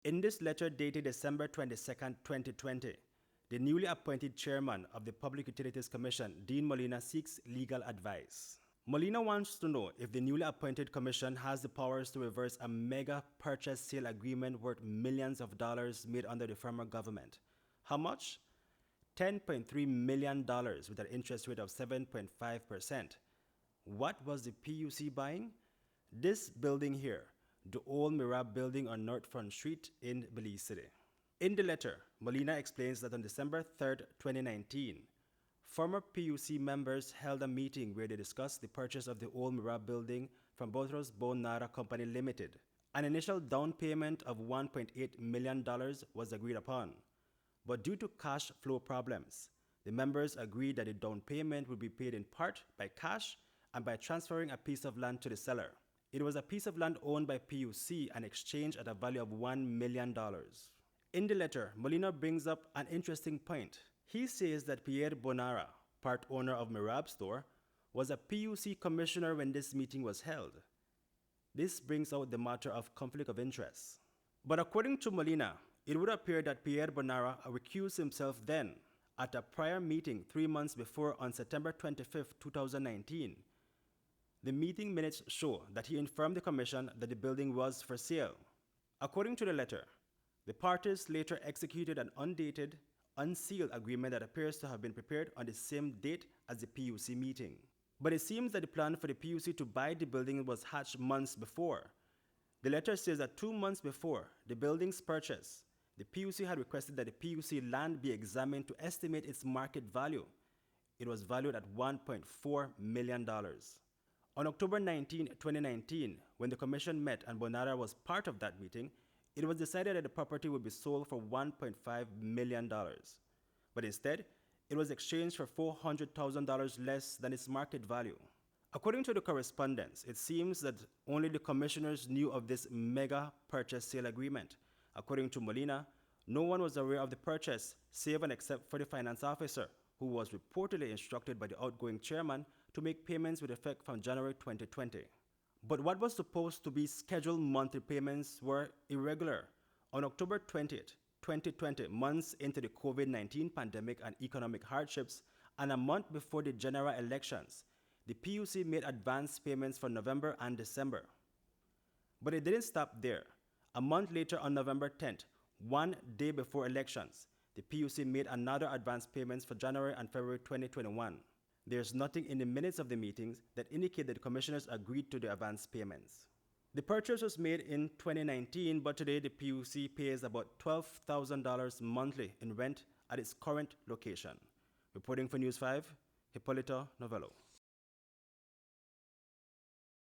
In this letter dated December 22, 2020, the newly appointed chairman of the Public Utilities Commission, Dean Molina, seeks legal advice. Molina wants to know if the newly appointed commission has the powers to reverse a mega purchase sale agreement worth millions of dollars made under the former government. How much? $10.3 million with an interest rate of 7.5%. What was the P.U.C. buying? This building here, the old Mirab building on North Front Street in Belize City. In the letter, Molina explains that on December 3, 2019, former P.U.C. members held a meeting where they discussed the purchase of the old Mirab building from Bothros Bonara Company Limited. An initial down payment of $1.8 million was agreed upon, but due to cash flow problems, the members agreed that the down payment would be paid in part by cash and by transferring a piece of land to the seller. It was a piece of land owned by P.U.C. and exchanged at a value of $1 million. In the letter, Molina brings up an interesting point. He says that Pierre Bonara, part owner of Mirab store, was a P.U.C. commissioner when this meeting was held. This brings out the matter of conflict of interest. But according to Molina, it would appear that Pierre Bonara recused himself then. At a prior meeting 3 months before on September 25, 2019, the meeting minutes show that he informed the commission that the building was for sale. According to the letter, the parties later executed an undated, unsealed agreement that appears to have been prepared on the same date as the P.U.C. meeting. But it seems that the plan for the P.U.C. to buy the building was hatched months before. The letter says that 2 months before the building's purchase, the P.U.C. had requested that the P.U.C. land be examined to estimate its market value. It was valued at $1.4 million. On October 19, 2019, when the commission met and Bonara was part of that meeting, it was decided that the property would be sold for $1.5 million. But instead, it was exchanged for $400,000 less than its market value. According to the correspondence, it seems that only the commissioners knew of this mega purchase sale agreement. According to Molina, no one was aware of the purchase save and except for the finance officer, who was reportedly instructed by the outgoing chairman to make payments with effect from January 2020. But what was supposed to be scheduled monthly payments were irregular. On October 20th, 2020, months into the COVID-19 pandemic and economic hardships, and a month before the general elections, the P.U.C. made advance payments for November and December. But it didn't stop there. A month later, on November 10th, 1 day before elections, the P.U.C. made another advance payments for January and February 2021. There's nothing in the minutes of the meetings that indicate that the commissioners agreed to the advance payments. The purchase was made in 2019, but today the P.U.C. pays about $12,000 monthly in rent at its current location. Reporting for News 5, Hipolito Novelo.